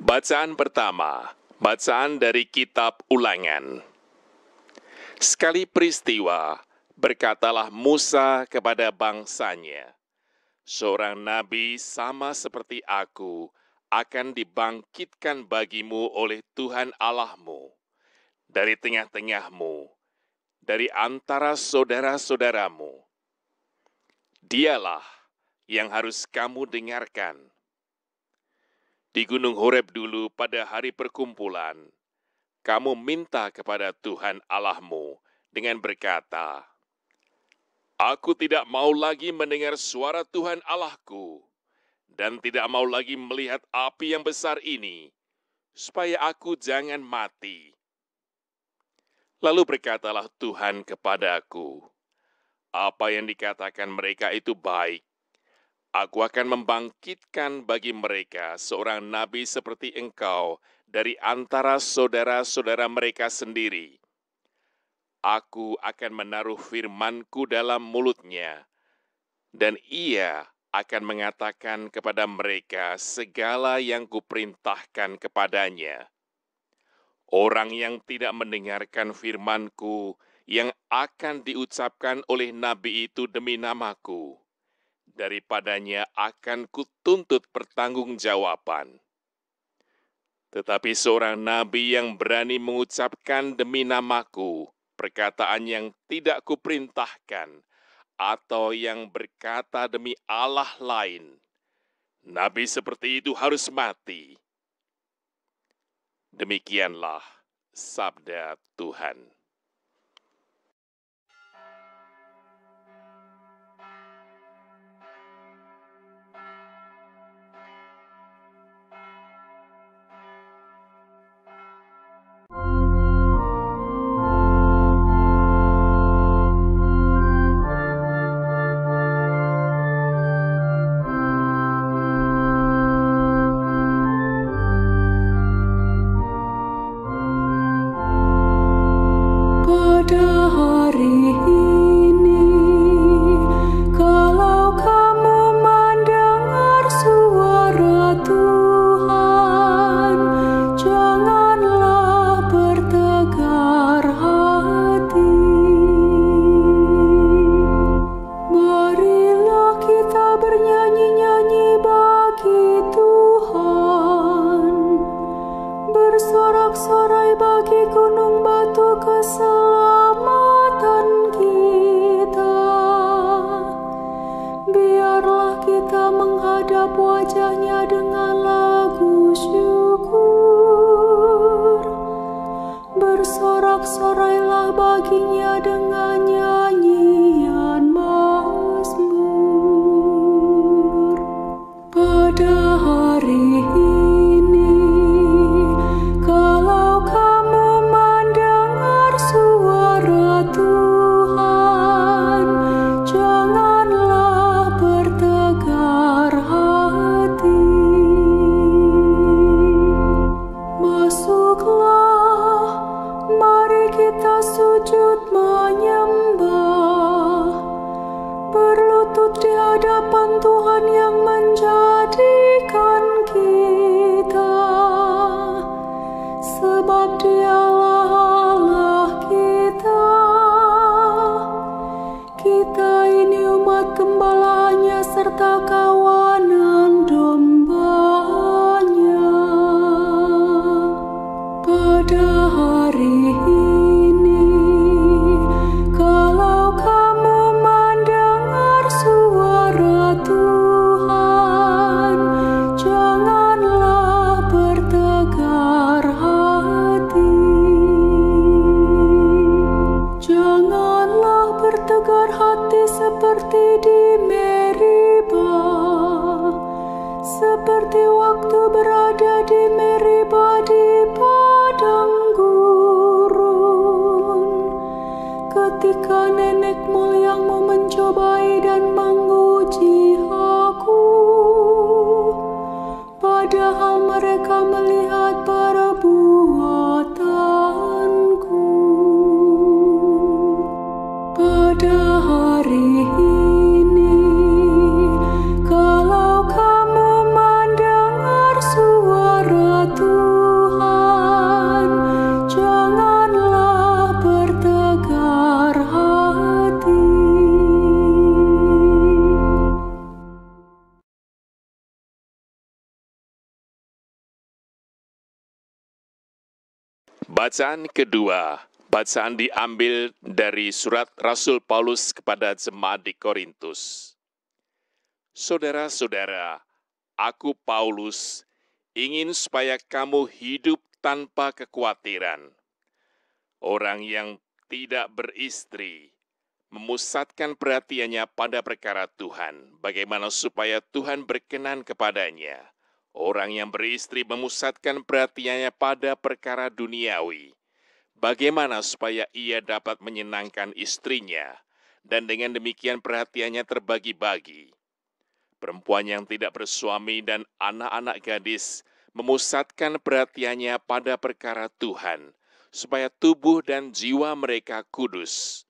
Bacaan pertama, bacaan dari kitab Ulangan. Sekali peristiwa, berkatalah Musa kepada bangsanya, "Seorang nabi sama seperti aku akan dibangkitkan bagimu oleh Tuhan Allahmu, dari tengah-tengahmu, dari antara saudara-saudaramu. Dialah yang harus kamu dengarkan. Di Gunung Horeb dulu pada hari perkumpulan, kamu minta kepada Tuhan Allahmu dengan berkata, 'Aku tidak mau lagi mendengar suara Tuhan Allahku, dan tidak mau lagi melihat api yang besar ini, supaya aku jangan mati.' Lalu berkatalah Tuhan kepadaku, 'Apa yang dikatakan mereka itu baik. Aku akan membangkitkan bagi mereka seorang nabi seperti engkau dari antara saudara-saudara mereka sendiri. Aku akan menaruh firman-Ku dalam mulutnya, dan ia akan mengatakan kepada mereka segala yang Kuperintahkan kepadanya. Orang yang tidak mendengarkan firman-Ku yang akan diucapkan oleh nabi itu demi nama-Ku, daripadanya akan Kutuntut pertanggungjawaban. Tetapi seorang nabi yang berani mengucapkan demi nama-Ku perkataan yang tidak Kuperintahkan, atau yang berkata demi Allah lain, nabi seperti itu harus mati.' Demikianlah sabda Tuhan." Pada hari ini, kalau kamu mendengar suara Tuhan, janganlah bertegar hati. Marilah kita bernyanyi-nyanyi bagi Tuhan, bersorak-sorai bagi gunung batu keselamatan kita. Biarlah kita menghadap wajah-Nya dengan lagu syukur. Bersorak-sorailah baginya dengan nyanyian mazmur. Pada hari ini, kalau kamu mendengar suara Tuhan, janganlah bertegar hati. Masuklah, mari kita sujud menyembah, berlutut di hadapan Tuhan yang menjadikan kita. Sebab Dialah Allah kita. Kita ini umat gembala-Nya serta kawanan domba-Nya. Pada hari ini, kalau kamu mendengar suara Tuhan, janganlah bertegar hati. Janganlah bertegar hati seperti di Meribah, seperti waktu berada di Meribah di padang gurun, ketika nenek moyangmu mencobai dan menguji aku, padahal mereka melihat perbuatanku. Pada hari ini, kalau kamu mendengar suara Tuhan, Bacaan kedua, bacaan diambil dari surat Rasul Paulus kepada jemaat di Korintus. Saudara-saudara, aku Paulus ingin supaya kamu hidup tanpa kekhawatiran. Orang yang tidak beristri memusatkan perhatiannya pada perkara Tuhan, bagaimana supaya Tuhan berkenan kepadanya. Orang yang beristri memusatkan perhatiannya pada perkara duniawi, bagaimana supaya ia dapat menyenangkan istrinya, dan dengan demikian perhatiannya terbagi-bagi. Perempuan yang tidak bersuami dan anak-anak gadis memusatkan perhatiannya pada perkara Tuhan, supaya tubuh dan jiwa mereka kudus.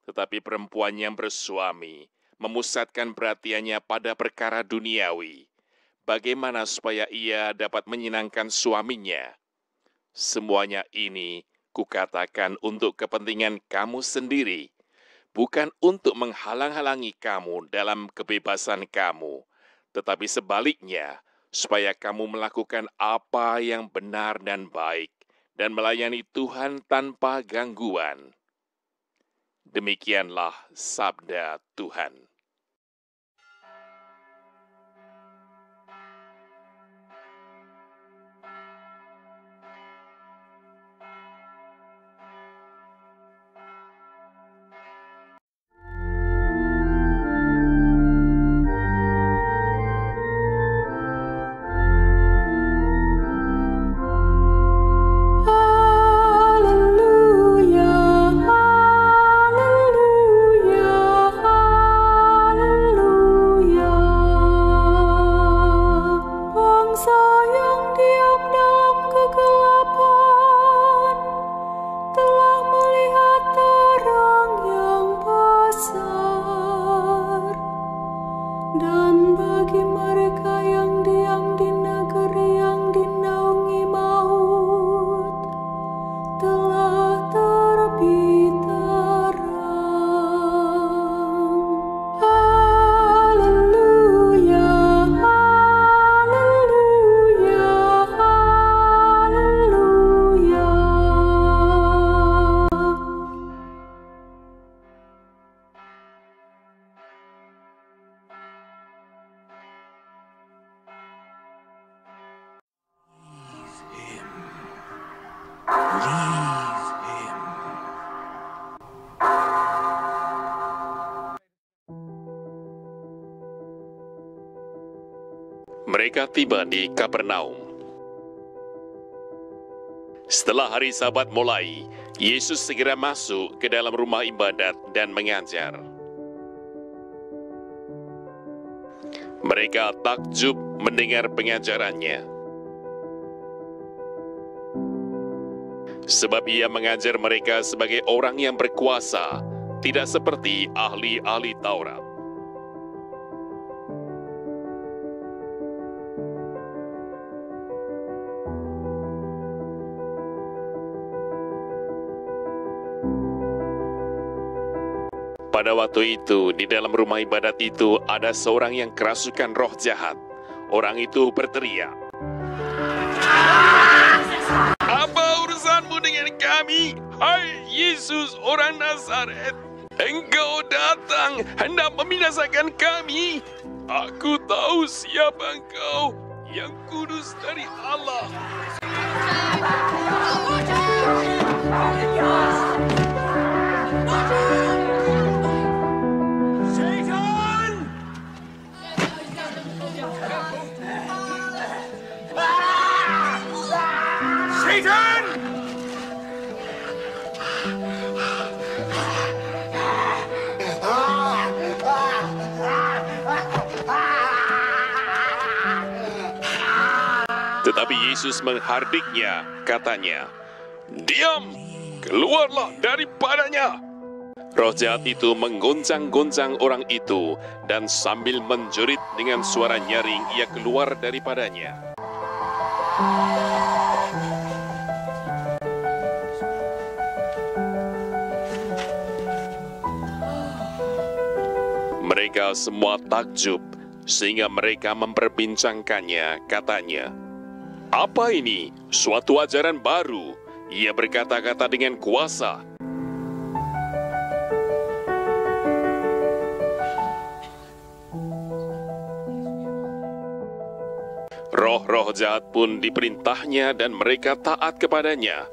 Tetapi perempuan yang bersuami memusatkan perhatiannya pada perkara duniawi, bagaimana supaya ia dapat menyenangkan suaminya. Semuanya ini kukatakan untuk kepentingan kamu sendiri, bukan untuk menghalang-halangi kamu dalam kebebasan kamu, tetapi sebaliknya, supaya kamu melakukan apa yang benar dan baik, dan melayani Tuhan tanpa gangguan. Demikianlah sabda Tuhan. Dan bagi mereka yang diam di negeri yang dinaungi maut, telah terbit terang. Haleluya, haleluya, haleluya. Mereka tiba di Kapernaum. Setelah hari Sabat mulai, Yesus segera masuk ke dalam rumah ibadat dan mengajar. Mereka takjub mendengar pengajarannya, sebab ia mengajar mereka sebagai orang yang berkuasa, tidak seperti ahli-ahli Taurat. Pada waktu itu, di dalam rumah ibadat itu ada seorang yang kerasukan roh jahat. Orang itu berteriak, "Apa urusanmu dengan kami, hai Yesus orang Nazaret? Engkau datang hendak membinasakan kami. Aku tahu siapa engkau, yang kudus dari Allah." Tetapi Yesus menghardiknya, katanya, "Diam, keluarlah daripadanya." Roh jahat itu menggoncang-goncang orang itu, dan sambil menjerit dengan suara nyaring, ia keluar daripadanya. Mereka semua takjub, sehingga mereka memperbincangkannya, katanya, "Apa ini? Suatu ajaran baru. Ia berkata-kata dengan kuasa. Roh-roh jahat pun diperintahnya dan mereka taat kepadanya.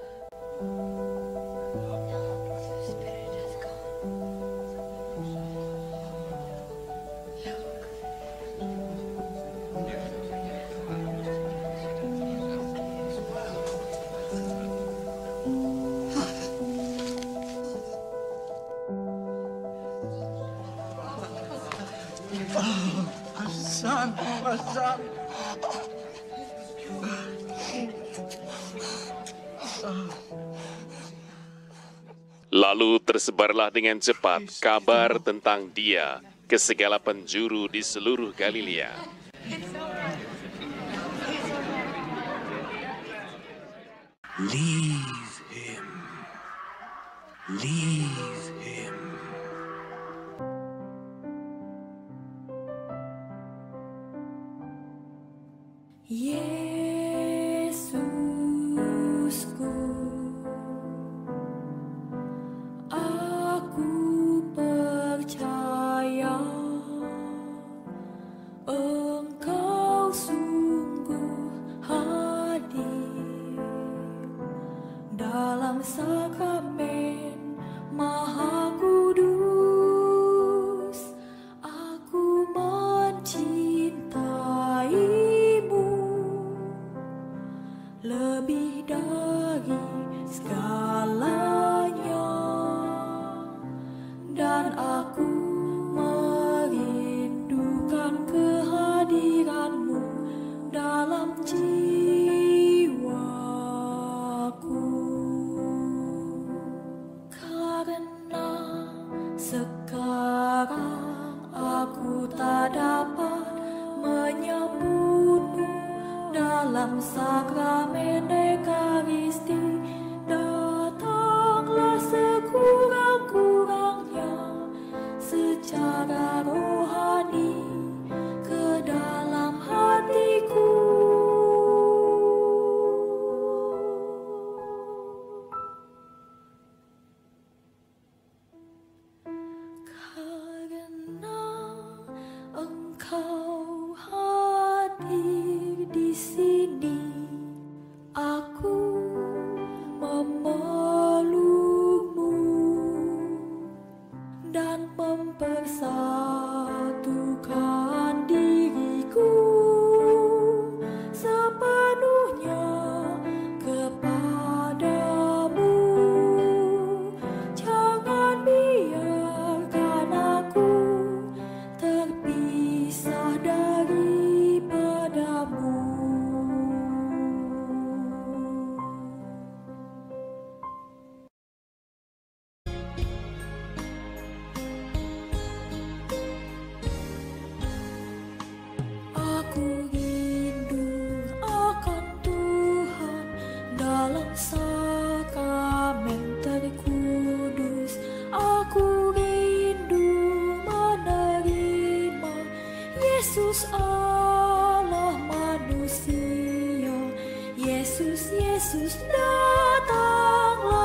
Hasan. Lalu tersebarlah dengan cepat kabar tentang dia ke segala penjuru di seluruh Galilea. Leave him. Leave him. Yesusku, aku percaya Engkau sungguh hadir dalam sakramen Maha Kudus. Aku mencintaimu lebih dari segalanya, dan aku merindukan kehadiranmu dalam jiwaku. Karena sekarang aku tak dapat menyambutmu dalam sakramen Ekaristi, datanglah sekurang-kurangnya secara rohani ke dalam hatiku. Karena Engkau hadir di sini, aku memelukmu dan mempersatukan diriku sepenuhnya kepadamu. Jangan biarkan aku terpisah daripadamu. Aku rindu akan Tuhan dalam sakramen terkudus. Aku rindu menerima Yesus Allah manusia. Yesus, Yesus datanglah.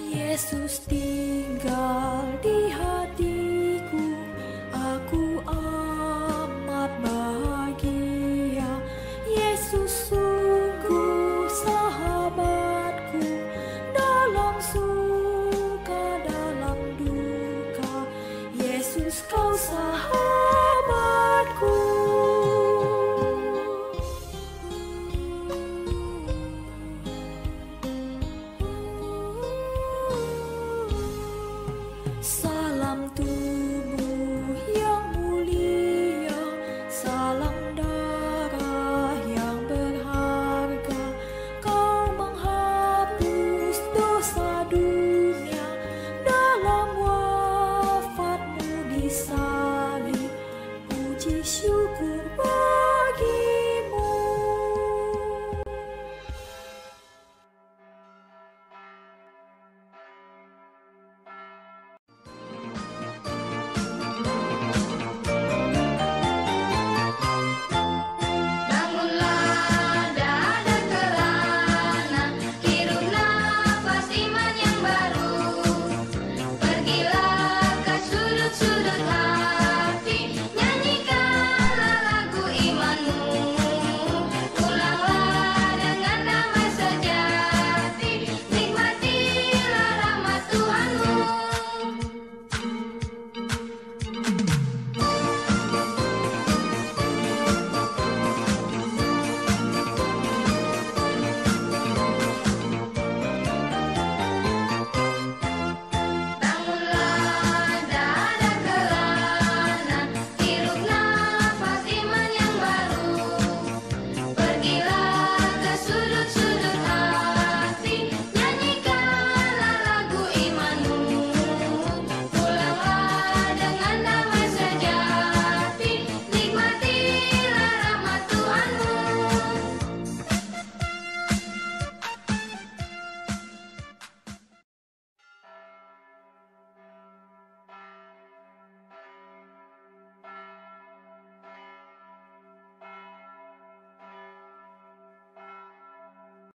Yesus tinggal di hati